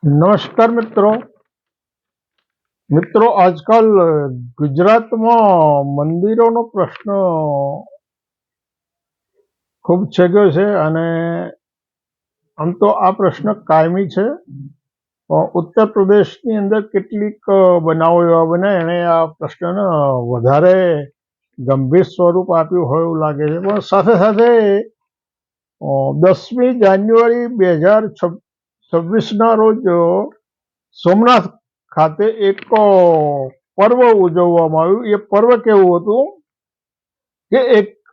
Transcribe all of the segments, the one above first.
નમસ્કાર મિત્રો આજકાલ ગુજરાતમાં મંદિરોનો પ્રશ્ન ખૂબ છેગ્યો છે અને આમ તો આ પ્રશ્ન કાયમી છે. ઉત્તર પ્રદેશની અંદર કેટલીક બનાવો એવા બન્યા એણે આ પ્રશ્નને વધારે ગંભીર સ્વરૂપ આપ્યું હોય એવું લાગે છે. પણ સાથે સાથે 10મી જાન્યુઆરી 2026ના રોજ સોમનાથ ખાતે એક પર્વ ઉજવવામાં આવ્યું. એ પર્વ કેવું હતું કે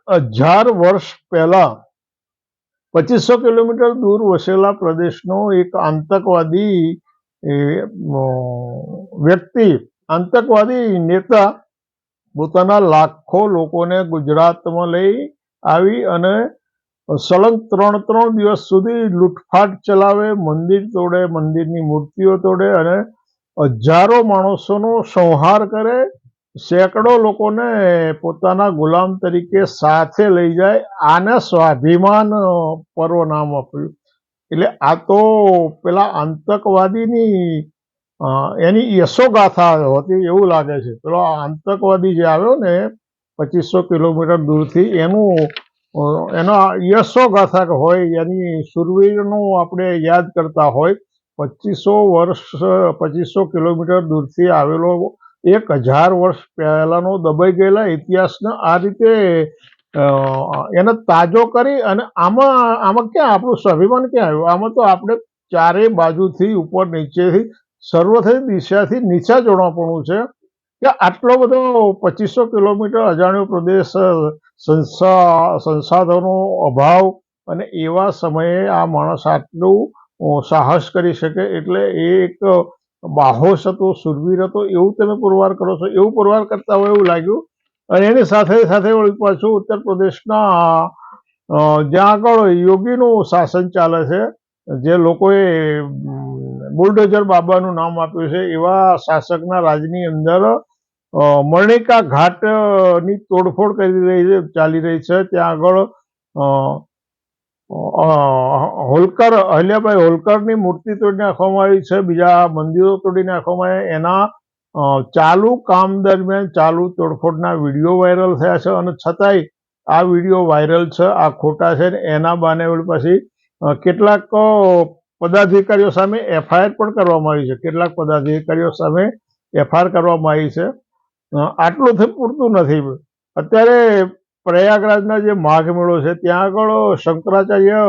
1000 વર્ષ પહેલા 2500 કિલોમીટર દૂર વસેલા પ્રદેશનો એક આતંકવાદી વ્યક્તિ, આતંકવાદી નેતા પોતાના લાખો લોકોને ગુજરાતમાં લઈ આવી અને સળંગ 3 દિવસ સુધી લૂંટફાટ ચલાવે, મંદિર તોડે, મંદિરની મૂર્તિઓ તોડે અને હજારો માણસોનો સંહાર કરે, સેંકડો લોકોને પોતાના ગુલામ તરીકે સાથે લઈ જાય. આને સ્વાભિમાન પર્વ નામ આપ્યું. એટલે આ તો પેલા આતંકવાદીની એની યશોગાથા હતી એવું લાગે છે. પેલો આતંકવાદી જે આવ્યો ને 2500 કિલોમીટર દૂરથી એનો યશોગાથા હોય, એની શૂરવીરનું આપણે યાદ કરતા હોય. 2500 કિલોમીટર દૂરથી આવેલો 1000 વર્ષ પહેલાનો દબાઈ ગયેલા ઇતિહાસને આ રીતે એને તાજો કરી અને આમાં ક્યાં આપણું સ્વાભિમાન ક્યાં આવ્યું? આમાં તો આપણે ચારે બાજુથી ઉપર નીચેથી સર્વથી દિશાથી નીચા જોડાપણું છે કે આટલો બધો 2500 કિલોમીટર અજાણ્યો પ્રદેશ, સંસાધનો અભાવ અને એવા સમયે આ માણસ આટલું સાહસ કરી શકે. એટલે એ એક બાહોશ હતો, સુરવીર હતો એવું તમે પુરવાર કરો છો. એવું પુરવાર કરતા હોય એવું લાગ્યું. અને એની સાથે સાથે વળી પાછું ઉત્તર પ્રદેશના જ્યાં આગળ યોગીનું શાસન ચાલે છે, જે લોકોએ બુલડોઝર બાબાનું નામ આપ્યું છે, એવા શાસકના રાજની અંદર મણિકા ઘાટની તોડફોડ ચાલી રહી છે. ત્યાં આગળ અહલ્યાબાઈ હોલકરની મૂર્તિ તોડી નાખવામાં આવી છે, બીજા મંદિરો તોડી નાખવામાં આવ્યા. એના ચાલુ કામ દરમિયાન ચાલુ તોડફોડના વિડીયો વાયરલ થયા છે અને છતાંય આ વિડીયો વાયરલ છે, આ ખોટા છે. એના બાને પછી કેટલાક પદાધિકારીઓ સામે એફઆઈઆર પણ કરવામાં આવી છે. કેટલાક પદાધિકારીઓ સામે એફઆઈઆર કરવામાં આવી છે. આટલું પૂરતું નથી. અત્યારે પ્રયાગરાજના જે માઘ મેળો છે ત્યાં આગળ શંકરાચાર્ય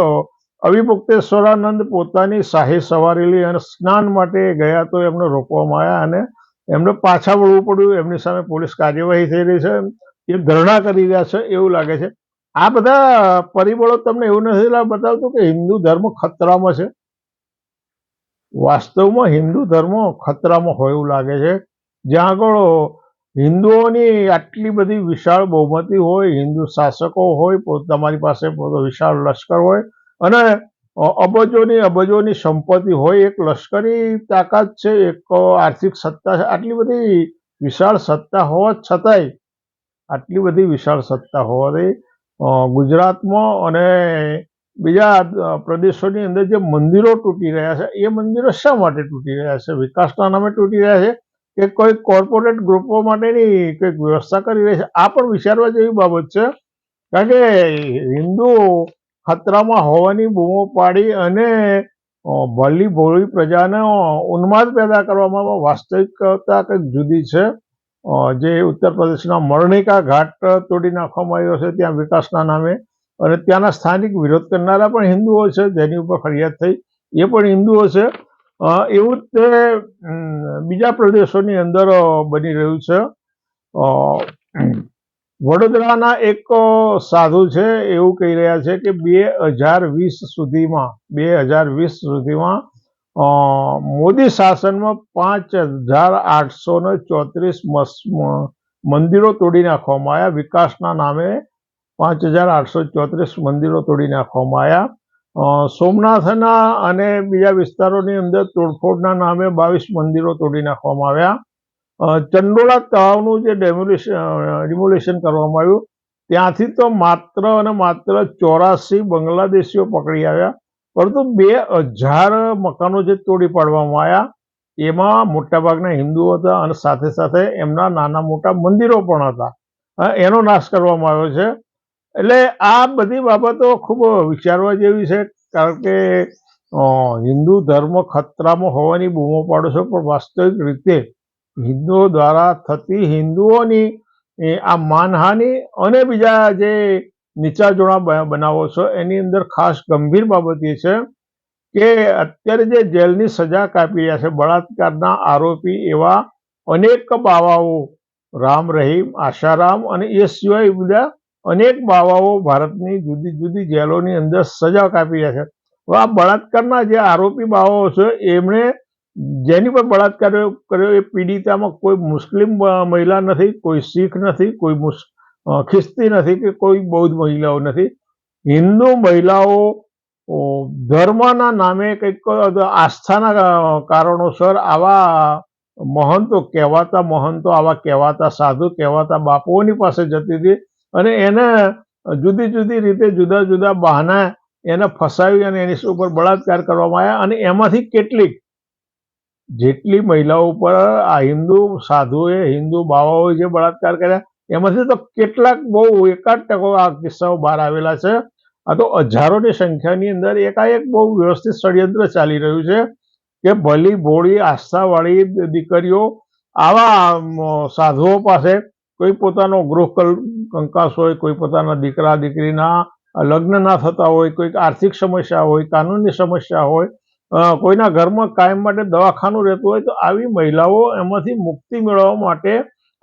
અવિમુક્તેશ્વરાનંદ પોતાની શાહી સવારી લઈ અને સ્નાન માટે ગયા તો એમને રોકવામાં આવ્યા અને એમને પાછા વળવું પડ્યું. એમની સામે પોલીસ કાર્યવાહી થઈ રહી છે, એ ધરણા કરી રહ્યા છે એવું લાગે છે. આ બધા પરિબળો તમને એવું નથી બતાવતું કે હિન્દુ ધર્મ ખતરામાં છે? વાસ્તવમાં હિન્દુ ધર્મ ખતરામાં હોય એવું લાગે છે. જ્યાં આગળ હિન્દુઓની આટલી બધી વિશાળ બહુમતી હોય, હિન્દુ શાસકો હોય, તમારી પાસે વિશાળ લશ્કર હોય અને અબજોની સંપત્તિ હોય, એક લશ્કરી તાકાત છે, એક આર્થિક સત્તા છે. આટલી બધી વિશાળ સત્તા હોવા છતાંય, આટલી બધી વિશાળ સત્તા હોવાથી ગુજરાતમાં અને બીજા પ્રદેશોની અંદર જે મંદિરો તૂટી રહ્યા છે, એ મંદિરો શા માટે તૂટી રહ્યા છે? વિકાસના નામે તૂટી રહ્યા છે કે કોઈ કોર્પોરેટ ગ્રુપો માટેની કંઈક વ્યવસ્થા કરી રહી છે? આ પણ વિચારવા જેવી બાબત છે. કારણ કે હિન્દુ ખતરામાં હોવાની બૂમો પાડી અને ભલી ભોળી પ્રજાને ઉન્માદ પેદા કરવામાં વાસ્તવિકતા કંઈક જુદી છે. જે ઉત્તર પ્રદેશના મણિકા ઘાટ તોડી નાખવામાં આવ્યો છે ત્યાં વિકાસના નામે, અને ત્યાંના સ્થાનિક વિરોધ કરનારા પણ હિન્દુઓ છે, જેની ઉપર ફરિયાદ થઈ એ પણ હિન્દુઓ છે. એવું જ તે બીજા પ્રદેશોની અંદર બની રહ્યું છે. વડોદરાના એક સાધુ છે એવું કહી રહ્યા છે કે 2020 સુધીમાં મોદી શાસનમાં 5834 મંદિરો તોડી નાખવામાં આવ્યા. વિકાસના નામે 5834 મંદિરો તોડી નાખવામાં આવ્યા. સોમનાથના અને બીજા વિસ્તારોની અંદર તોડફોડના નામે 22 મંદિરો તોડી નાખવામાં આવ્યા. ચંડોળા તળાવનું જે ડિમોલિશન કરવામાં આવ્યું ત્યાંથી તો માત્ર અને માત્ર 84 બાંગ્લાદેશીઓ પકડી આવ્યા પરંતુ 2000 મકાનો જે તોડી પાડવામાં આવ્યા એમાં મોટાભાગના હિન્દુઓ હતા અને સાથે સાથે એમના નાના મોટા મંદિરો પણ હતા, એનો નાશ કરવામાં આવ્યો છે. એટલે આ બધી બાબતો ખૂબ વિચારવા જેવી છે, કારણ કે હિન્દુ ધર્મ ખતરામાં હોવાની બૂમો પાડો છો, પણ વાસ્તવિક રીતે હિન્દુઓ દ્વારા થતી હિન્દુઓની આ માનહાનિ અને બીજા જે નીચાજોણા બનાવો છો એની અંદર ખાસ ગંભીર બાબત એ છે કે અત્યારે જે જેલની સજા કાપી રહ્યા છે બળાત્કારના આરોપી એવા અનેક બાવાઓ, રામ રહીમ, આશારામ અને એ સિવાય બધા અનેક બાવાઓ ભારતની જુદી જુદી જેલોની અંદર સજા કાપી રહ્યા છે. આ બળાત્કારના જે આરોપી બાવાઓ છે એમણે જેની પર બળાત્કાર કર્યો એ પીડિતામાં કોઈ મુસ્લિમ મહિલા નથી, કોઈ શીખ નથી, કોઈ ખ્રિસ્તી નથી કે કોઈ બૌદ્ધ મહિલાઓ નથી. હિન્દુ મહિલાઓ ધર્મના નામે કંઈક આસ્થાના કારણોસર આવા મહંતો આવા કહેવાતા સાધુ કહેવાતા બાપુઓની પાસે જતી હતી અને એને જુદી જુદી રીતે જુદા જુદા બહાના એને ફસાવી અને એની ઉપર બળાત્કાર કરવામાં આવ્યા. અને એમાંથી કેટલીક જેટલી મહિલાઓ ઉપર આ હિન્દુ સાધુએ, હિન્દુ બાવાઓએ જે બળાત્કાર કર્યા એમાંથી તો કેટલાક બહુ 1% આ કિસ્સાઓ બહાર આવેલા છે. આ તો હજારોની સંખ્યાની અંદર એકાએક બહુ વ્યવસ્થિત ષડયંત્ર ચાલી રહ્યું છે કે ભલી ભોળી આસ્થાવાળી દીકરીઓ આવા સાધુઓ પાસે કોઈ પોતાનો ગૃહ કંકાસ હોય, કોઈ પોતાના દીકરા દીકરીના લગ્ન ના થતા હોય, કોઈક આર્થિક સમસ્યા હોય, કાનૂની સમસ્યા હોય, કોઈના ઘરમાં કાયમ માટે દવાખાનું રહેતું હોય, તો આવી મહિલાઓ એમાંથી મુક્તિ મેળવવા માટે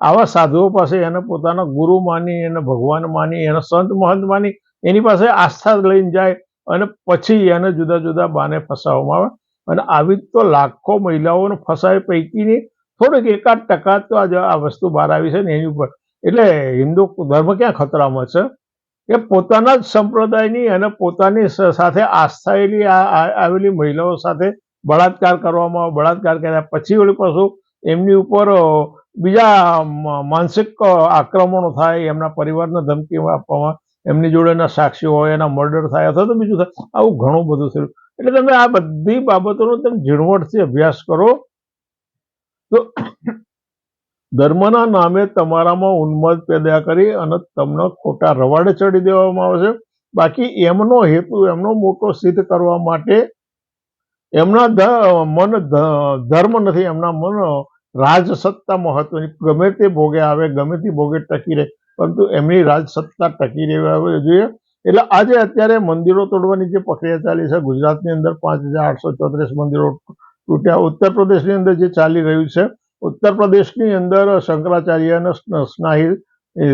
આવા સાધુઓ પાસે એને પોતાના ગુરુ માની, એને ભગવાન માની, એને સંત મહંત માની એની પાસે આસ્થા લઈને જાય અને પછી એને જુદા જુદા બાને ફસાવવામાં આવે. અને આવી તો લાખો મહિલાઓને ફસાવે પૈકીની થોડીક 1% તો આ વસ્તુ બહાર આવી છે ને એની ઉપર. એટલે હિન્દુ ધર્મ ક્યાં ખતરામાં છે કે પોતાના જ સંપ્રદાયની અને પોતાની સાથે આસ્થાયેલી આવેલી મહિલાઓ સાથે બળાત્કાર કરવામાં, બળાત્કાર કર્યા પછી વળી પાછું એમની ઉપર બીજા માનસિક આક્રમણો થાય, એમના પરિવારને ધમકી આપવામાં, એમની જોડેના સાક્ષીઓ હોય એના મર્ડર થાય અથવા તો બીજું થાય, આવું ઘણું બધું થયું. એટલે તમે આ બધી બાબતોનો તમે ઝીણવટથી અભ્યાસ કરો તો ધર્મના નામે તમારામાં ઉન્માદ પેદા કરી અને તમને ખોટા રવાડે ચડી દેવામાં આવે છે. બાકી એમનો હેતુ, એમનો મોટો સિદ્ધ કરવા માટે એમના મન ધર્મ નથી, એમના મન રાજસત્તા મહત્વની, ગમે તે ભોગે આવે, ગમે તે ભોગે ટકી રહે, પરંતુ એમની રાજસત્તા ટકી રહેવી જોઈએ. એટલે આજે અત્યારે મંદિરો તોડવાની જે પ્રક્રિયા ચાલી છે ગુજરાતની અંદર 5834 મંદિરો તૂટ્યા. ઉત્તર પ્રદેશની અંદર જે ચાલી રહ્યું છે, ઉત્તર પ્રદેશની અંદર શંકરાચાર્યને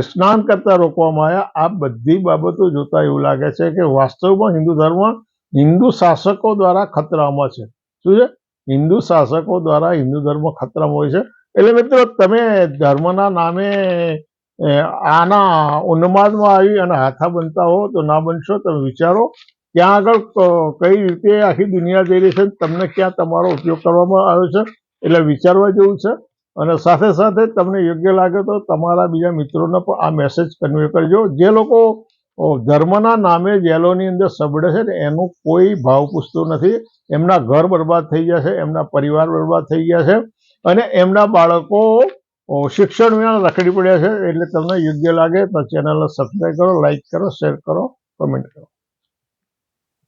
સ્નાન કરતા રોકવામાં આવ્યા. આ બધી બાબતો જોતા એવું લાગે છે કે વાસ્તવમાં હિન્દુ ધર્મ હિન્દુ શાસકો દ્વારા ખતરામાં છે. શું છે? હિન્દુ શાસકો દ્વારા હિન્દુ ધર્મ ખતરામાં હોય છે. એટલે મિત્રો તમે ધર્મના નામે આના ઉન્માદમાં આવી અને હાથા બનતા હો તો ના બનશો. તમે વિચારો ક્યાં આગળ કઈ રીતે આખી દુનિયા જઈ રહી છે, તમને ક્યાં તમારો ઉપયોગ કરવામાં આવ્યો છે, એટલે વિચારવા જેવું છે. અને સાથે સાથે તમને યોગ્ય લાગે તો તમારા બીજા મિત્રોને પણ આ મેસેજ કન્વે કરજો. જે લોકો ધર્મના નામે જેલોની અંદર સબડે છે ને એનું કોઈ ભાવ પૂછતું નથી. એમના ઘર બરબાદ થઈ ગયા છે, એમના પરિવાર બરબાદ થઈ ગયા છે અને એમના બાળકો શિક્ષણ વિના રખડી પડ્યા છે. એટલે તમને યોગ્ય લાગે તો ચેનલને સબસ્ક્રાઈબ કરો, લાઈક કરો, શેર કરો, કમેન્ટ કરો.